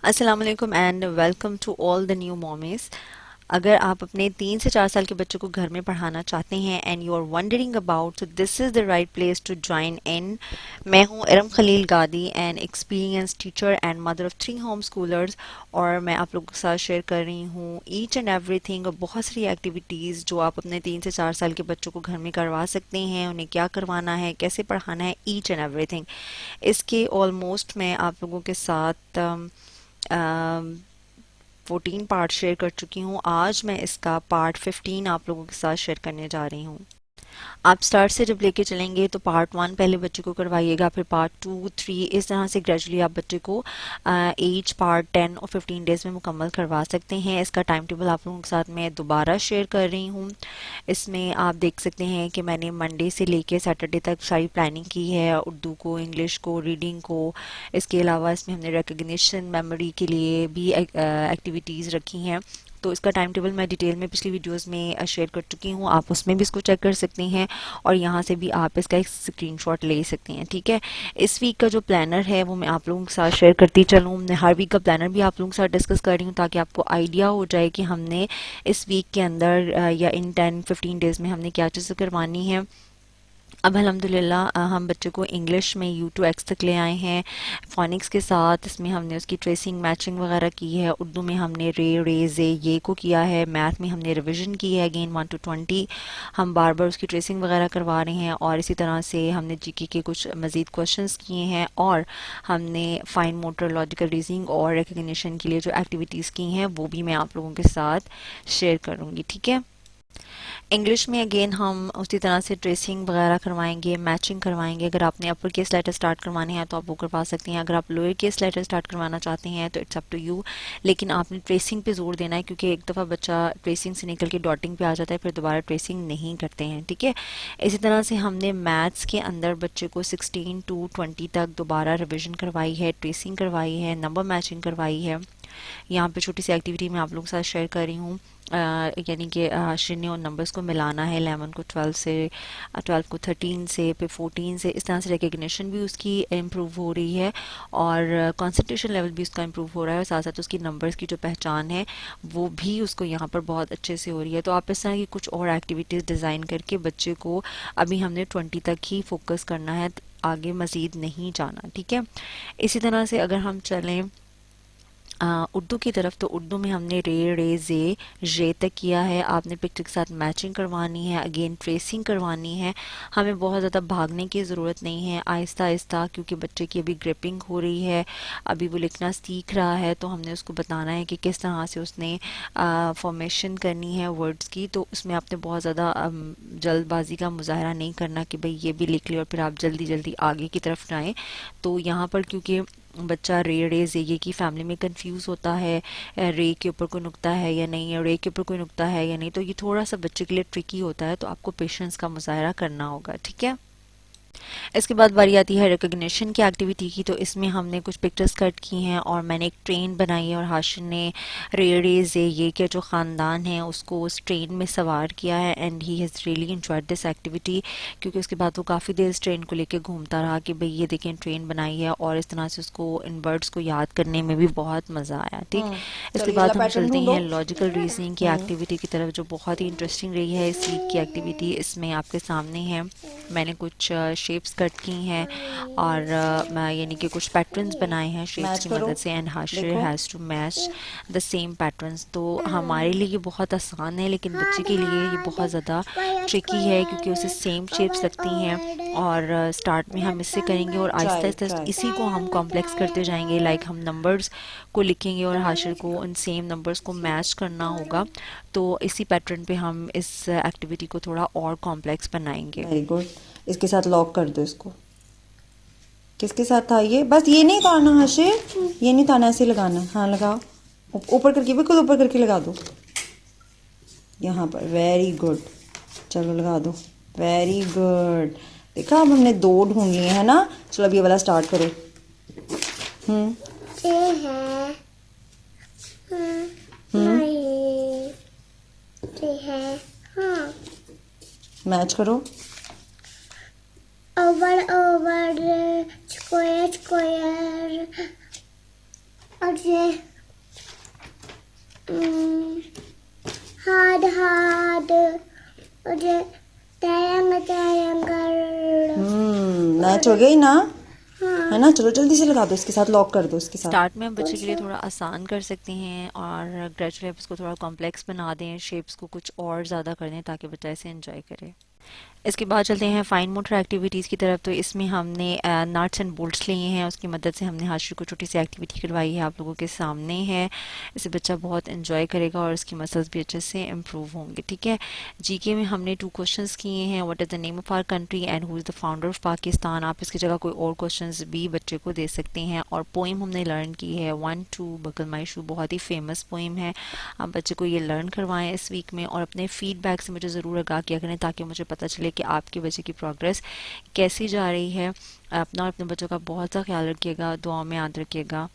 अस्सलाम वालेकुम and welcome to all the new mommies. अगर आप अपने 3 से 4 साल के बच्चों को घर में पढ़ाना चाहते हैं and you are wondering about, तो this is the right place to join in. मैं हूं Iram Khalil Gadi, an experience teacher and mother of 3 home schoolers. और मैं आप लोगों के साथ शेयर कर रही हूँ ईच एंड एवरीथिंग और बहुत सारी एक्टिविटीज़ जो आप अपने 3 से 4 साल के बच्चों को घर में करवा सकते हैं। उन्हें क्या करवाना है, कैसे पढ़ाना है, ईच एंड एवरीथिंग। इसके ऑलमोस्ट मैं आप लोगों के साथ 14 पार्ट शेयर कर चुकी हूँ। आज मैं इसका पार्ट 15 आप लोगों के साथ शेयर करने जा रही हूँ। आप स्टार्ट से जब लेके चलेंगे तो पार्ट 1 पहले बच्चे को करवाइएगा, फिर पार्ट 2, 3, इस तरह से ग्रेजुअली आप बच्चे को एच पार्ट 10 और 15 डेज में मुकम्मल करवा सकते हैं। इसका टाइम टेबल आप लोगों के साथ मैं दोबारा शेयर कर रही हूँ। इसमें आप देख सकते हैं कि मैंने मंडे से लेके सैटरडे तक सारी प्लानिंग की है, उर्दू को, इंग्लिश को, रीडिंग को। इसके अलावा इसमें हमने रिकग्निशन मेमोरी के लिए भी एक्टिविटीज़ रखी हैं। तो इसका टाइम टेबल मैं डिटेल में पिछली वीडियोस में शेयर कर चुकी हूँ, आप उसमें भी इसको चेक कर सकते हैं। और यहाँ से भी आप इसका एक स्क्रीनशॉट ले सकते हैं। ठीक है, इस वीक का जो प्लानर है वो मैं आप लोगों के साथ शेयर करती चलूँ। मैं हर वीक का प्लानर भी आप लोगों के साथ डिस्कस कर रही हूँ ताकि आपको आइडिया हो जाए कि हमने इस वीक के अंदर या इन 10-15 डेज में हमने क्या चीज़ें करवानी है। अब अल्हम्दुलिल्लाह हम बच्चे को इंग्लिश में U to X तक ले आए हैं फोनिक्स के साथ। इसमें हमने उसकी ट्रेसिंग मैचिंग वगैरह की है। उर्दू में हमने रे, रे, जे, ये को किया है। मैथ में हमने रिवीजन की है अगेन 1 to 20। हम बार बार उसकी ट्रेसिंग वगैरह करवा रहे हैं। और इसी तरह से हमने जीके के कुछ मज़ीद क्वेश्चंस किए हैं। और हमने फाइन मोटर, लॉजिकल रीजनिंग और रिकग्निशन के लिए जो एक्टिविटीज़ की हैं वो भी मैं आप लोगों के साथ शेयर करूँगी। ठीक है, इंग्लिश में अगेन हम उसी तरह से ट्रेसिंग वगैरह करवाएंगे, मैचिंग करवाएंगे। अगर आपने अपर केस लेटर स्टार्ट करवाने हैं तो आप वो करवा सकते हैं। अगर आप लोअर केस लेटर स्टार्ट करवाना चाहते हैं तो इट्स अप टू यू। लेकिन आपने ट्रेसिंग पे जोर देना है क्योंकि एक दफ़ा बच्चा ट्रेसिंग से निकल के डॉटिंग पे आ जाता है, फिर दोबारा ट्रेसिंग नहीं करते हैं। ठीक है, इसी तरह से हमने मैथ्स के अंदर बच्चे को 16 to 20 तक दोबारा रिविजन करवाई है, ट्रेसिंग करवाई है, नंबर मैचिंग करवाई है। यहाँ पे छोटी सी एक्टिविटी मैं आप लोगों के साथ शेयर कर रही हूँ। यानी कि शून्य और नंबर्स को मिलाना है, 11 को 12 से, 12 को 13 से, फिर 14 से। इस तरह से रिकग्निशन भी उसकी इम्प्रूव हो रही है और कंसंट्रेशन लेवल भी उसका इम्प्रूव हो रहा है। और साथ साथ उसकी नंबर्स की जो पहचान है वो भी उसको यहाँ पर बहुत अच्छे से हो रही है। तो आप इस तरह की कुछ और एक्टिविटीज़ डिज़ाइन करके बच्चे को, अभी हमने 20 तक ही फोकस करना है, आगे मज़ीद नहीं जाना। ठीक है, इसी तरह से अगर हम चलें उर्दू की तरफ, तो उर्दू में हमने रे, रे, जे तक किया है। आपने पिक्चर के साथ मैचिंग करवानी है, अगेन ट्रेसिंग करवानी है। हमें बहुत ज़्यादा भागने की ज़रूरत नहीं है, आहिस्ता आहिस्ता, क्योंकि बच्चे की अभी ग्रिपिंग हो रही है, अभी वो लिखना सीख रहा है। तो हमने उसको बताना है कि किस तरह से उसने फॉर्मेशन करनी है वर्ड्स की। तो उसमें आपने बहुत ज़्यादा जल्दबाजी का मुजाहरा नहीं करना कि भाई ये भी लिख लिया और फिर आप जल्दी जल्दी आगे की तरफ जाएं। तो यहाँ पर क्योंकि बच्चा रे, रे, जे की फैमिली में कंफ्यूज होता है, रे के ऊपर कोई नुक्ता है या नहीं है, रे के ऊपर कोई नुक्ता है या नहीं, तो ये थोड़ा सा बच्चे के लिए ट्रिकी होता है। तो आपको पेशेंस का मुजाहरा करना होगा। ठीक है, इसके बाद बारी आती है रिकग्निशन की एक्टिविटी की। तो इसमें हमने कुछ पिक्चर्स कट की हैं और मैंने एक ट्रेन बनाई है और हाशिर ने रेडीज ये के जो ख़ानदान है उसको उस ट्रेन में सवार किया है and he has really enjoyed this activity. क्योंकि उसके बाद वो काफ़ी देर इस ट्रेन को लेके घूमता रहा कि भाई ये देखें ट्रेन बनाई है, और इस तरह से उसको इन वर्ड्स को याद करने में भी बहुत मज़ा आया। ठीक, इसके चलो ये वाला बाद हम पैटर्न चलते ढूंढो। हैं लॉजिकल रीजनिंग की एक्टिविटी की तरफ, जो बहुत ही इंटरेस्टिंग रही है इस वीक की एक्टिविटी। इसमें आपके सामने है, मैंने कुछ शेप्स कट की हैं और यानी कि कुछ पैटर्न्स बनाए हैं शेप्स मैच की करो, मदद से, एंड हाशिर देखो। Has to match the same patterns. तो हमारे लिए ये बहुत आसान है, लेकिन बच्चे के लिए ये बहुत ज़्यादा ट्रिकी है क्योंकि उसे सेम शेप्स लगती हैं। और स्टार्ट में हम इससे करेंगे और आहिस्ता ट्राई आहिस्ता ट्राई। इसी को हम कॉम्प्लेक्स करते जाएंगे। लाइक हम नंबर्स को लिखेंगे और हाशिर को उन सेम नंबर्स को मैच करना होगा। तो इसी पैटर्न पे हम इस एक्टिविटी को थोड़ा और कॉम्प्लेक्स बनाएंगे। Very good. इसके साथ लॉक कर दो इसको। किसके साथ था ये? बस ये नहीं उतारना हाशिर, ये नहीं उतारना, ऐसे लगाना। हाँ लगाओ, ऊपर करके, बिल्कुल ऊपर करके लगा दो यहाँ पर। वेरी गुड, चलो लगा दो। Very good. देखा, अब हमने दो ढूंढ लिए है ना। चलो अब ये वाला स्टार्ट करो। हम्म ये है, हम्म नहीं, ये है, हाँ। मैच करो। ओवर ओवर, स्क्वायर स्क्वायर, और ये हार्ड हार्ड और ये ट्रायंगल मैच हो गई ना, हाँ है ना। चलो जल्दी से लगा दो, इसके साथ लॉक कर दो इसके साथ। स्टार्ट में हम बच्चे के लिए थोड़ा आसान कर सकते हैं और ग्रेजुअली आप इसको थोड़ा कॉम्प्लेक्स बना दें, शेप्स को कुछ और ज़्यादा कर दें ताकि बच्चा इसे एंजॉय करे। इसके बाद चलते हैं फाइन मोटर एक्टिविटीज़ की तरफ। तो इसमें हमने नट्स एंड बोल्ट्स लिए हैं, उसकी मदद से हमने हाशिर को छोटी सी एक्टिविटी करवाई है, आप लोगों के सामने है। इसे बच्चा बहुत एंजॉय करेगा और उसकी मसल्स भी अच्छे से इम्प्रूव होंगे। ठीक है, जीके में हमने 2 क्वेश्चंस किए हैं, what is the name of our country and who is the founder of Pakistan. आप इसकी जगह कोई और क्वेश्चंस भी बच्चे को दे सकते हैं। और पोइम हमने लर्न की है 1-2 बगल माई शू, बहुत ही फेमस पोइम है। आप बच्चे को ये लर्न करवाएं इस वीक में और अपने फीडबैक से मुझे ज़रूर आगाह किया करें ताकि मुझे पता चले कि आपके बच्चे की प्रोग्रेस कैसी जा रही है। अपना और अपने बच्चों का बहुत सा ख्याल रखिएगा, दुआ में याद रखिएगा।